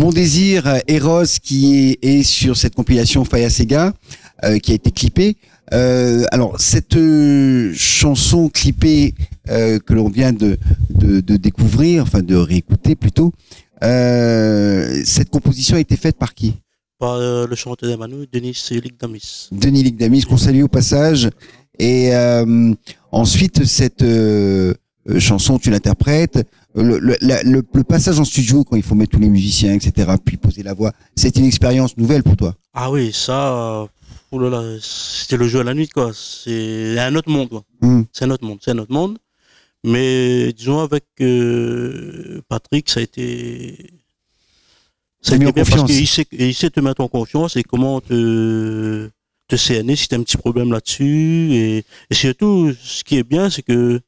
Mon désir, Eros, qui est sur cette compilation Faya Sega, qui a été clippée. Alors cette chanson clippée que l'on vient de découvrir, enfin de réécouter plutôt, cette composition a été faite par qui? Par le chanteur d'Emmanuel, Denis Ligdamis. Denis Ligdamis, qu'on salue au passage. Et ensuite, cette chanson, tu l'interprètes. Le passage en studio, quand il faut mettre tous les musiciens, etc., puis poser la voix, c'est une expérience nouvelle pour toi? Ah oui, ça, oh là là, c'était le jeu à la nuit, quoi. C'est un autre monde, quoi. C'est un autre monde, c'est un autre monde. Mais disons, avec Patrick, ça a été bien parce qu'il sait te mettre en confiance et comment te cerner si tu as un petit problème là-dessus. Et surtout, ce qui est bien, c'est que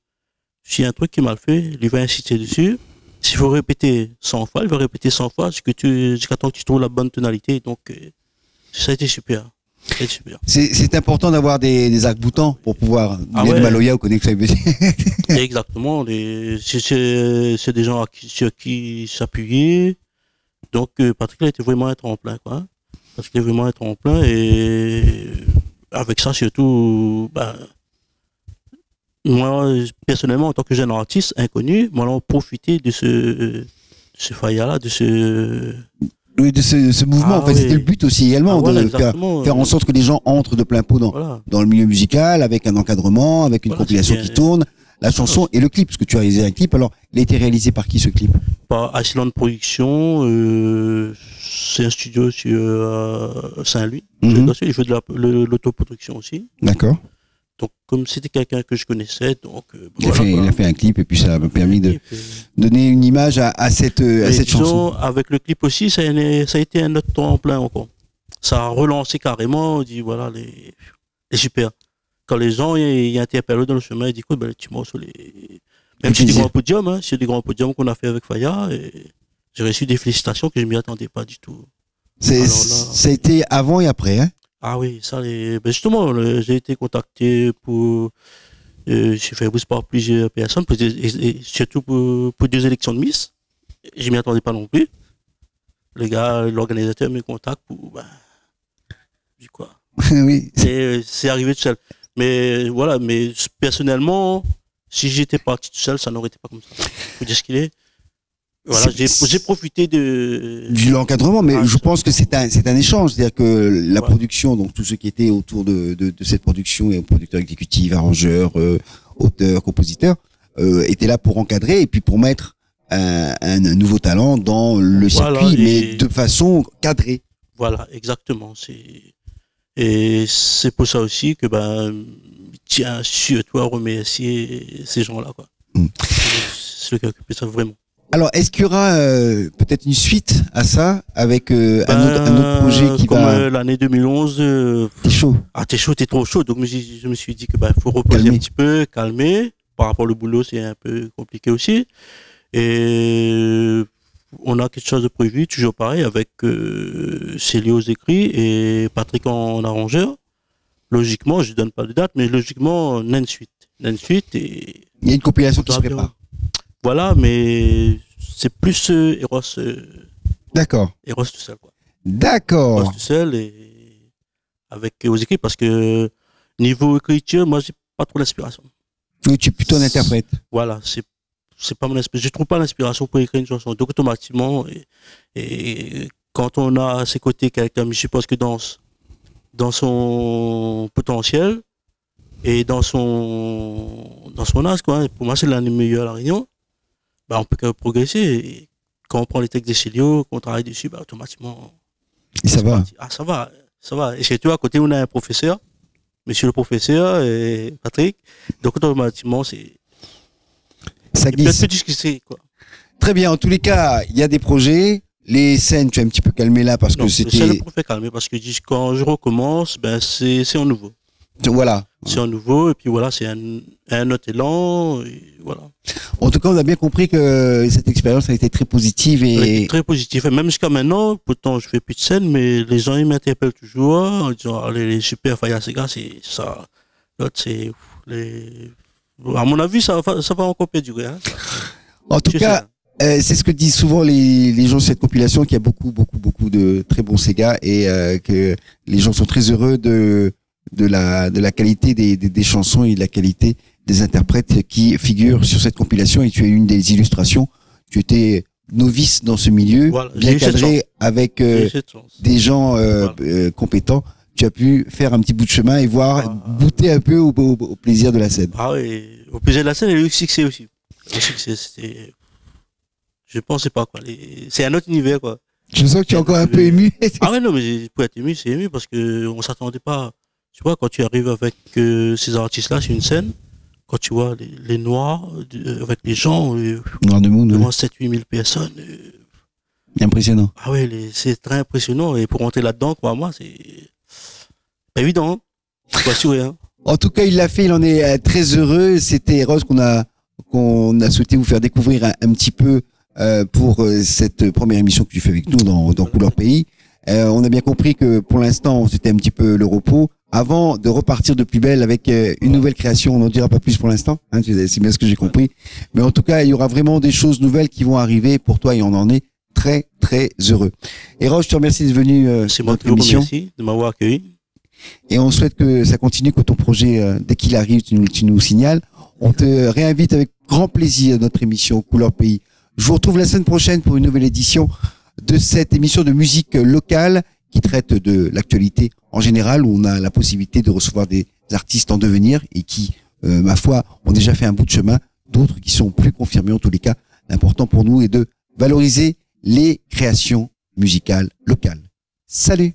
s'il y a un truc qui est mal fait, il va insister dessus. S'il faut répéter 100 fois, il va répéter 100 fois jusqu'à temps que tu trouves la bonne tonalité. Donc, ça a été super. C'est important d'avoir des arcs-boutants pour pouvoir de Maloya ou connaître ça. Exactement. C'est des gens sur qui s'appuyer. Donc, Patrick a été vraiment un tremplin, quoi. Patrick est vraiment un tremplin et avec ça, surtout, moi, personnellement, en tant que jeune artiste inconnu, moi, on profité de ce Faya-là, de ce mouvement. En fait, c'était le but aussi également, de faire en sorte que les gens entrent de plein pot dans le milieu musical, avec un encadrement, avec une compilation qui tourne, la chanson et le clip, parce que tu as réalisé un clip. Alors, il a été réalisé par qui, ce clip? Par Iceland Production, c'est un studio sur Saint-Louis. Il fait de l'autoproduction aussi. D'accord. Donc, comme c'était quelqu'un que je connaissais, donc il a fait un clip et puis ça m'a permis de donner une image à cette chanson. Avec le clip aussi, ça a été un autre temps en plein encore. Ça a relancé carrément. On dit voilà les super. Quand les gens y interpellent dans le chemin, ils disent écoute, les petits morceaux, même si c'est des grands podiums, hein, c'est des grands podiums qu'on a fait avec Faya, et j'ai reçu des félicitations que je m'y attendais pas du tout. Ça a été avant et après, hein? Ah oui, ça, justement, j'ai été contacté pour, j'ai fait par plusieurs personnes, et surtout pour 2 élections de Miss. Je m'y attendais pas non plus. Le gars, l'organisateur me contacte pour, du quoi. Oui. C'est arrivé tout seul. Mais voilà, mais personnellement, si j'étais parti tout seul, ça n'aurait été pas comme ça. Faut dire ce qu'il est. Voilà, j'ai profité de l'encadrement, mais je pense que c'est un échange, c'est-à-dire que la production, donc tous ceux qui étaient autour de cette production, et producteurs exécutifs, arrangeurs, auteurs, compositeurs, étaient là pour encadrer et puis pour mettre un nouveau talent dans le circuit, mais de façon cadrée. Voilà, exactement. Et c'est pour ça aussi que tiens surtout à remercier ces gens-là, quoi. C'est le qui a occupé ça vraiment. Alors, est-ce qu'il y aura peut-être une suite à ça avec un autre projet qui va... l'année 2011... T'es chaud. Ah, t'es chaud, t'es trop chaud. Donc, je me suis dit que faut reposer un petit peu, calmer. Par rapport au boulot, c'est un peu compliqué aussi. Et on a quelque chose de prévu, toujours pareil, avec Célio aux écrits et Patrick en arrangeur. Logiquement, je donne pas de date, mais logiquement, on a une suite. Et... Il y a une compilation qui se prépare. Voilà, mais c'est plus Eros. D'accord. Eros tout seul, quoi. D'accord. Eros tout seul et avec aux équipes, parce que niveau écriture, moi, j'ai pas trop l'inspiration. Oui, tu es plutôt un interprète. Voilà, c'est pas mon inspiration. Je trouve pas l'inspiration pour écrire une chanson. Donc, automatiquement, et quand on a à ses côtés quelqu'un, je suppose que dans son potentiel et dans son âge, quoi. Pour moi, c'est l'un des meilleurs à La Réunion. On peut progresser. Et quand on prend les textes des Célio, qu'on travaille dessus, automatiquement. Et ça va. Ah, ça va. Et surtout, à côté, on a un professeur, monsieur le professeur, et Patrick. Donc, automatiquement, ça glisse. Peut discuter, quoi. Très bien. En tous les cas, il y a des projets. Les scènes, tu as un petit peu calmé là parce que c'était. C'est le prophète calmé parce que quand je recommence, c'est en nouveau. Voilà. C'est en nouveau et puis voilà, c'est un autre élan. Et voilà. En tout cas, on a bien compris que cette expérience a été très positive et très positive. Et même jusqu'à maintenant, pourtant je fais plus de scène, mais les gens ils m'interpellent toujours en disant allez, les super Faya Sega, c'est ça. L'autre c'est à mon avis ça va encore perdurer. Hein. En tout cas. c'est ce que disent souvent les gens sur cette compilation, qu'il y a beaucoup de très bons Sega et que les gens sont très heureux de la qualité des chansons et de la qualité des interprètes qui figurent sur cette compilation. Et tu es une des illustrations. Tu étais novice dans ce milieu, voilà, bien cadré avec des gens compétents. Tu as pu faire un petit bout de chemin et voir, goûter un peu au plaisir de la scène. Ah oui, au plaisir de la scène et le succès aussi. Le succès, c'était... Je pensais pas, quoi. C'est un autre univers, quoi. Je sens que tu es encore un peu ému. Ah ouais, non, mais pour être ému, c'est ému parce que on s'attendait pas. Tu vois, quand tu arrives avec ces artistes-là sur une scène, quand tu vois les Noirs, avec les gens, Noir de Monde, devant 7-8 000 personnes. Impressionnant. Ah ouais, c'est très impressionnant. Et pour rentrer là-dedans, quoi, moi, c'est pas évident, hein. C'est pas sûr, hein. En tout cas, il l'a fait, il en est très heureux. C'était Rose qu'on a souhaité vous faire découvrir un petit peu pour cette première émission que tu fais avec nous dans Couleur Pays. On a bien compris que pour l'instant, c'était un petit peu le repos avant de repartir de plus belle avec une nouvelle création. On n'en dira pas plus pour l'instant, hein, c'est bien ce que j'ai compris. Mais en tout cas, il y aura vraiment des choses nouvelles qui vont arriver pour toi et on en est très, très heureux. Et Roche, je te remercie d'être venu c'est moi qui vous remercie de m'avoir accueilli. Et on souhaite que ça continue, que ton projet, dès qu'il arrive, tu nous signales. On te réinvite avec grand plaisir à notre émission Couleur Pays. Je vous retrouve la semaine prochaine pour une nouvelle édition de cette émission de musique locale qui traite de l'actualité en général, où on a la possibilité de recevoir des artistes en devenir et qui, ma foi, ont déjà fait un bout de chemin, d'autres qui sont plus confirmés. En tous les cas, l'important pour nous est de valoriser les créations musicales locales. Salut!